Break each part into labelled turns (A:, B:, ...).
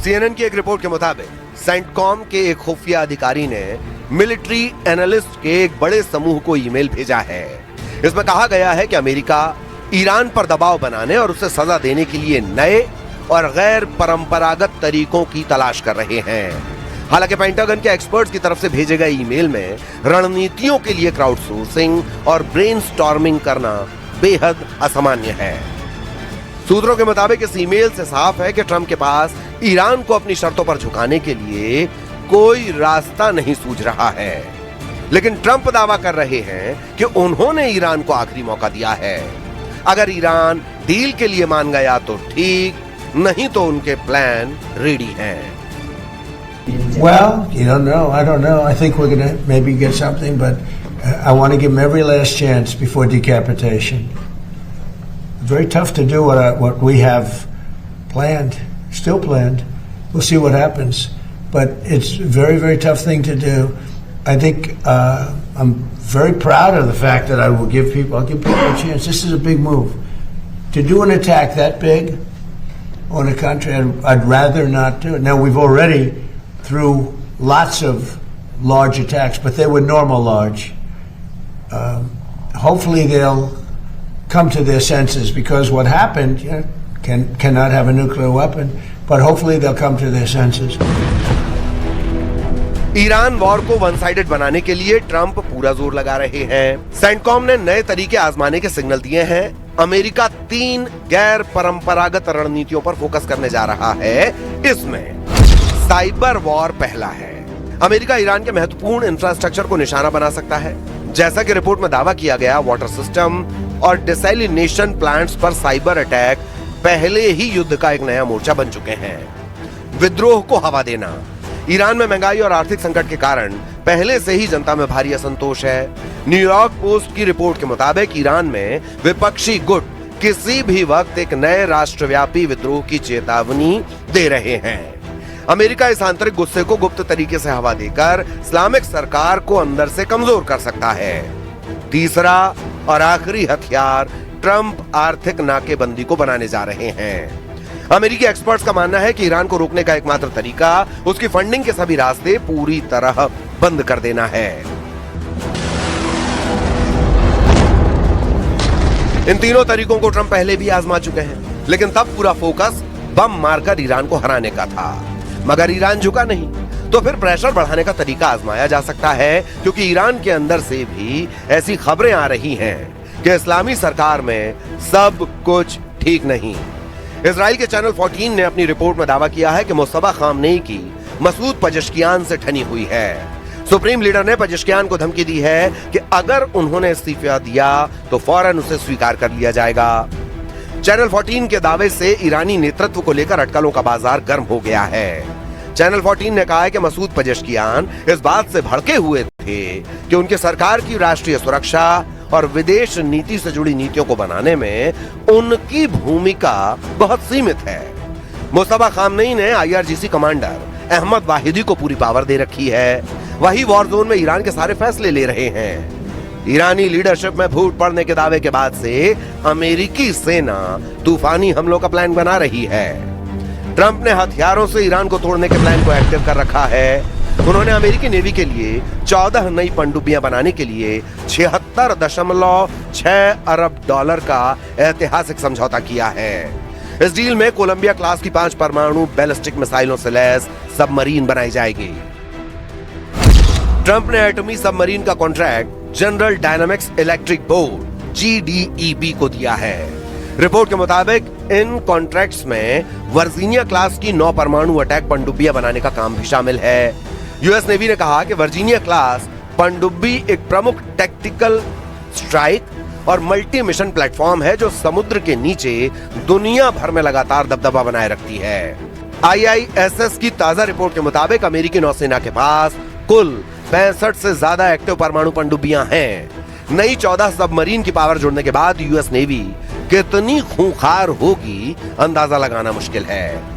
A: CNN की एक report के मुताबिक सेंटकॉम के एक खुफिया अधिकारी ने मिलिट्री एनालिस्ट के एक बड़े समूह को ईमेल भेजा है। इसमें कहा गया है कि अमेरिका ईरान पर दबाव बनाने और उसे सजा देने के लिए नए और गैर परंपरागत तरीकों की तलाश कर रहे हैं। हालांकि पेंटागन के एक्सपर्ट्स की तरफ से भेजे गए ईमेल में रणनीतियों के लिए क्राउडसोर्सिंग और ब्रेनस्टॉर्मिंग करना बेहद असामान्य है। सूत्रों के मुताबिक इस ईमेल से साफ है कि ट्रंप के पास ईरान को अपनी शर्तों पर झुकाने के लिए कोई रास्ता नहीं सूझ रहा है। लेकिन ट्रंप दावा कर रहे हैं कि उन्होंने ईरान को आखिरी मौका दिया है। अगर ईरान डील के लिए मान गया तो ठीक, नहीं तो उनके प्लान रेडी हैं।
B: Well, you don't know. I don't know. I think we're going to maybe get something, but I want to give them every last chance before decapitation. Very tough to do what we have planned, still planned. We'll see what happens, but it's a very, very tough thing to do. I think I'm very proud of the fact that I'll give people a chance. This is a big move. To do an attack that big on a country, I'd rather not do it. Now, we've already through lots of large attacks, but they were normal large. Hopefully they'll come to their senses, because what happened cannot have a nuclear weapon, but hopefully they'll come to their senses.
A: Iran war को one sided बनाने के लिए Trump पूरा जोर लगा रहे हैं। CENTCOM ने नए तरीके आजमाने के सिग्नल दिए हैं। अमेरिका 3 गैर परंपरागत रणनीतियों पर फोकस करने जा रहा है। इसमें साइबर वॉर पहला है। अमेरिका ईरान के महत्वपूर्ण इंफ्रास्ट्रक्चर को निशाना बना सकता है। जैसा कि रिपोर्ट में दावा किया गया, वाटर सिस्टम और डिसैलिनेशन प्लांट्स पर साइबर अटैक पहले ही युद्ध का एक नया मोर्चा बन चुके हैं। विद्रोह को हवा देना। ईरान में महंगाई और आर्थिक संकट के कारण पहले से ही जनता में भारी असंतोष है। न्यूयॉर्क पोस्ट की रिपोर्ट के मुताबिक ईरान में विपक्षी गुट किसी भी वक्त एक नए राष्ट्रव्यापी विद्रोह की चेतावनी दे रहे हैं। अमेरिका इस आंतरिक गुस्से को गुप्त तरीके से हवा देकर इस्लामिक सरकार को अंदर से कमजोर कर सकता है। तीसरा और आखिरी हथियार ट्रंप आर्थिक नाकेबंदी को बनाने जा रहे हैं। अमेरिकी एक्सपर्ट्स का मानना है कि ईरान को रोकने का एकमात्र तरीका उसकी फंडिंग के सभी रास्ते पूरी तरह बंद कर देना है। इन तीनों तरीकों को ट्रंप पहले भी आजमा चुके हैं, लेकिन तब पूरा फोकस बम मारकर ईरान को हराने का था। मगर ईरान झुका नहीं, तो फिर प्रेशर बढ़ाने का तरीका आजमाया जा सकता है, क्योंकि ईरान के अंदर से भी ऐसी खबरें आ रही हैं कि इस्लामी सरकार में सब कुछ ठीक नहीं। इजराइल के चैनल 14 ने अपनी रिपोर्ट में दावा किया है कि मुस्तफा खामनेई की मसूद पजेश्कियान से ठनी हुई है। सुप्रीम लीडर ने पजेश्कियान को धमकी दी है कि अगर उन्होंने इस्तीफा दिया तो फौरन उसे स्वीकार कर लिया जाएगा। चैनल 14 के दावे से ईरानी नेतृत्व को लेकर अटकलों का बाजार गर्म हो गया है। चैनल 14 ने कहा है कि मसूद पजेश्कियान इस बात से भड़के हुए थे कि उनके सरकार की राष्ट्रीय सुरक्षा और विदेश नीति से जुड़ी नीतियों को बनाने में उनकी भूमिका बहुत सीमित है। मुस्तफा खामनेई ने IRGC कमांडर अहमद वाहिदी को पूरी पावर दे रखी है। वही वॉर जोन में ईरान के सारे फैसले ले रहे हैं। ईरानी लीडरशिप में फूट पड़ने के दावे के बाद से अमेरिकी सेना तूफानी हमलों का प्लान बना रही है। ट्रंप ने हथियारों से ईरान को तोड़ने के प्लान को एक्टिव कर रखा है। उन्होंने अमेरिकी नेवी के लिए 14 नई पनडुब्बियां बनाने के लिए 76.6 अरब डॉलर का ऐतिहासिक समझौता किया है। इस डील में कोलंबिया क्लास की 5 परमाणु बैलिस्टिक मिसाइलों से लैस सबमरीन बनाई जाएगी। ट्रंप ने एटमी सबमरीन का contract general dynamics electric board GDEB को दिया है। रिपोर्ट के मुताबिक इन कॉन्ट्रैक्ट्स में वर्जीनिया क्लास की 9 परमाणु अटैक पनडुब्बियां बनाने का काम भी शामिल है। यूएस नेवी ने कहा कि वर्जीनिया क्लास पनडुब्बी एक प्रमुख टैक्टिकल स्ट्राइक और मल्टी मिशन प्लेटफॉर्म है जो समुद्र के नीचे दुनिया भर में लगातार दबदबा बनाए रखती है। IISS की ताजा रिपोर्ट के मुताबिक अमेरिकी नौसेना के पास कुल 65 से ज्यादा एक्टिव परमाणु पनडुब्बियां हैं। नई 14 सबमरीन की पावर जुड़ने के बाद यूएस नेवी कितनी खूंखार होगी अंदाजा लगाना मुश्किल है।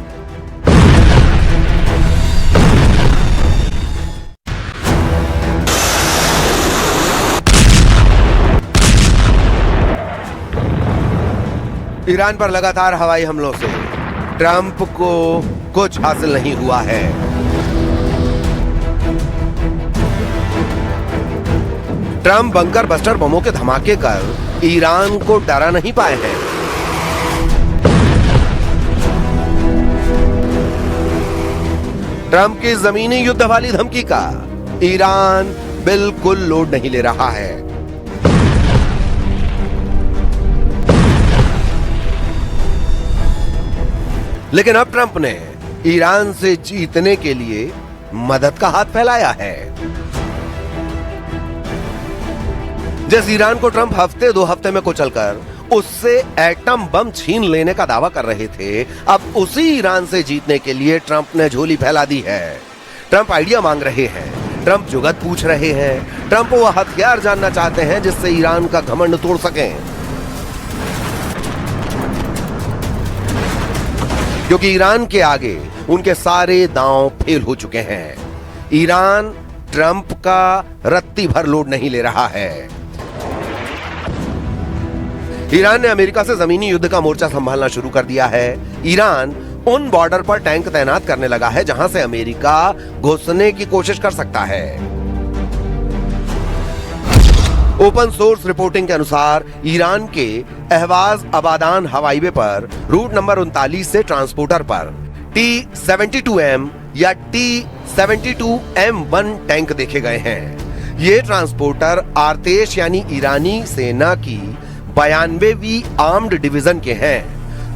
A: ईरान पर लगातार हवाई हमलों से ट्रंप को कुछ हासिल नहीं हुआ है। ट्रंप बंकर बस्टर बमों के धमाके कर ईरान को डरा नहीं पाए हैं। ट्रंप की जमीनी युद्ध वाली धमकी का ईरान बिल्कुल लोड नहीं ले रहा है। लेकिन अब ट्रंप ने ईरान से जीतने के लिए मदद का हाथ फैलाया है। जिस ईरान को ट्रंप हफ्ते 2 हफ्ते में कुचलकर उससे एटम बम छीन लेने का दावा कर रहे थे, अब उसी ईरान से जीतने के लिए ट्रंप ने झोली फैला दी है। ट्रंप आइडिया मांग रहे हैं, ट्रंप जुगत पूछ रहे हैं, ट्रंप वो हथियार जानना चाहते हैं जिससे ईरान का घमंड तोड़ सकें। क्योंकि ईरान के आगे उनके सारे दांव फेल हो चुके हैं। ईरान ट्रंप का रत्ती भर लोड नहीं ले रहा है। ईरान ने अमेरिका से जमीनी युद्ध का मोर्चा संभालना शुरू कर दिया है। ईरान उन बॉर्डर पर टैंक तैनात करने लगा है जहां से अमेरिका घुसने की कोशिश कर सकता है। ओपन सोर्स रिपोर्टिंग के अनुसार ईरान के अहवाज अबादान हवाई वे पर रूट नंबर 39 से ट्रांसपोर्टर पर T-72M या T-72M1 टैंक देखे गए हैं। ये ट्रांसपोर्टर आर्तेश यानी ईरानी सेना की 92वीं आर्म्ड डिवीजन के हैं,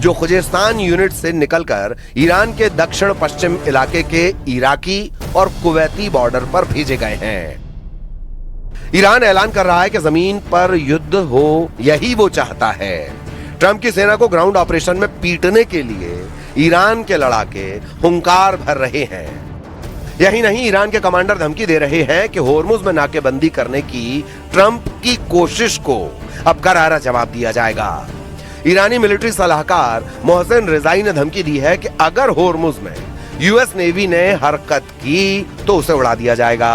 A: जो खुजेस्तान यूनिट से निकलकर ईरान के दक्षिण पश्चिम इलाके के इराकी और कुवैती बॉर्डर पर भेजे गए हैं। ईरान ऐलान कर रहा है कि जमीन पर युद्ध हो, यही वो चाहता है। ट्रंप की सेना को ग्राउंड ऑपरेशन में पीटने के लिए ईरान के लड़ाके हुंकार भर रहे हैं। यही नहीं, ईरान के कमांडर धमकी दे रहे हैं कि होर्मुज में नाकेबंदी करने की ट्रंप की कोशिश को अब करारा जवाब दिया जाएगा। ईरानी मिलिट्री सलाहकार मोहसिन रिजाई ने धमकी दी है कि अगर होर्मुज में यूएस नेवी ने हरकत की तो उसे उड़ा दिया जाएगा।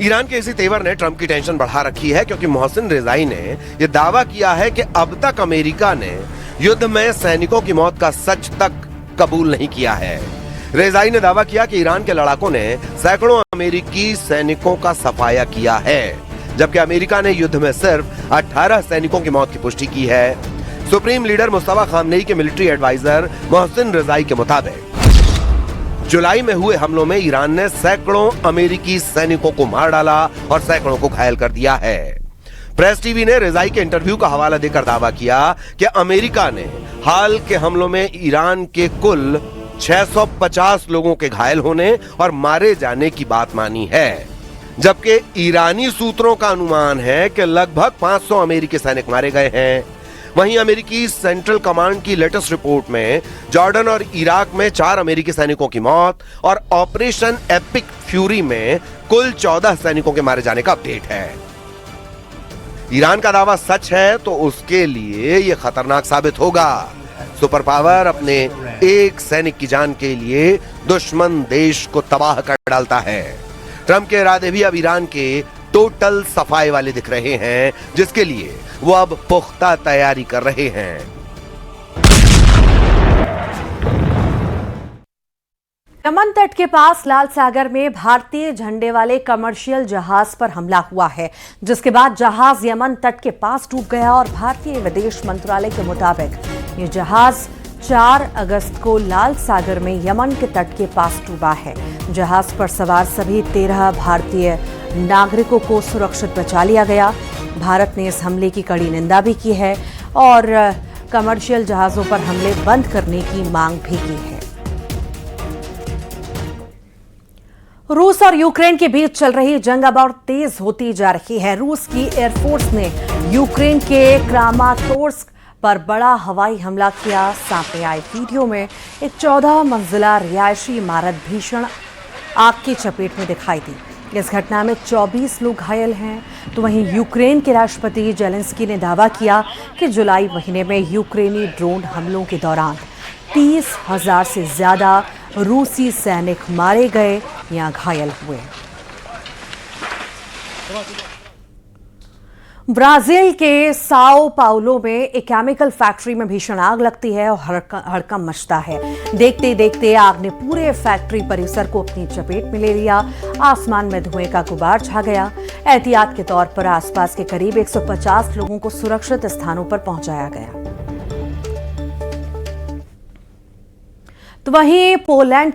A: ईरान के इसी तेवर ने ट्रंप की टेंशन बढ़ा रखी है, क्योंकि मोहसिन रिजाई ने यह दावा किया है कि अब तक अमेरिका ने युद्ध में सैनिकों की मौत का सच तक कबूल नहीं किया है। रिजाई ने दावा किया कि ईरान के लड़ाकों ने सैकड़ों अमेरिकी सैनिकों का सफाया किया है, जबकि अमेरिका ने युद्ध में सिर्फ 18 सैनिकों की मौत की पुष्टि की है। सुप्रीम लीडर मुस्तफा खामनेई के मिलिट्री एडवाइजर मोहसिन रिजाई के मुताबिक जुलाई में हुए हमलों में ईरान ने सैकड़ों अमेरिकी सैनिकों को मार डाला और सैकड़ों को घायल कर दिया है। प्रेस टीवी ने रिजाई के इंटरव्यू का हवाला देकर दावा किया कि अमेरिका ने हाल के हमलों में ईरान के कुल 650 लोगों के घायल होने और मारे जाने की बात मानी है, जबकि ईरानी सूत्रों का अनुमान है कि लगभग 500 अमेरिकी सैनिक मारे गए हैं। वहीं अमेरिकी सेंट्रल कमांड की लेटेस्ट रिपोर्ट में जॉर्डन और इराक में 4 अमेरिकी सैनिकों की मौत और ऑपरेशन एपिक फ्यूरी में कुल 14 सैनिकों के मारे जाने का अपडेट है। ईरान का दावा सच है तो उसके लिए यह खतरनाक साबित होगा। सुपर पावर अपने एक सैनिक की जान के लिए दुश्मन देश को तबाह कर डालता है। ट्रंप के इरादे भी अब ईरान के टोटल सफाई वाले दिख रहे हैं, जिसके लिए वो अब पुख्ता तैयारी कर रहे हैं।
C: यमन तट के पास लाल सागर में भारतीय झंडे वाले कमर्शियल जहाज पर हमला हुआ है, जिसके बाद जहाज यमन तट के पास डूब गया और भारतीय विदेश मंत्रालय के मुताबिक ये जहाज 4 अगस्त को लाल सागर में यमन के तट के पास डूबा है। जहाज पर सवार सभी 13 भारतीय नागरिकों को सुरक्षित बचा लिया गया। भारत ने इस हमले की कड़ी निंदा भी की है और कमर्शियल जहाजों पर हमले बंद करने की मांग भी की है। रूस और यूक्रेन के बीच चल रही जंग अब और तेज होती जा रही है। रूस की एयरफोर्स ने यूक्रेन के क्रामातोर्स्क पर बड़ा हवाई हमला किया। सामने आए वीडियो में एक 14 मंजिला रिहायशी इमारत भीषण आग की चपेट में दिखाई दी। इस घटना में 24 लोग घायल हैं। तो वहीं यूक्रेन के राष्ट्रपति जेलेंस्की ने दावा किया कि जुलाई महीने में यूक्रेनी ड्रोन हमलों के दौरान 30,000 से ज्यादा रूसी सैनिक मारे गए या घायल हुए। ब्राजील के साओ पाउलो में एक केमिकल फैक्ट्री में भीषण आग लगती है और हड़कंप मचता है। देखते देखते आग ने पूरे फैक्ट्री परिसर को अपनी चपेट में ले लिया। आसमान में धुएं का गुबार छा गया। एहतियात के तौर पर आसपास के करीब 150 लोगों को सुरक्षित स्थानों पर पहुंचाया गया। तो वहीं पोलैंड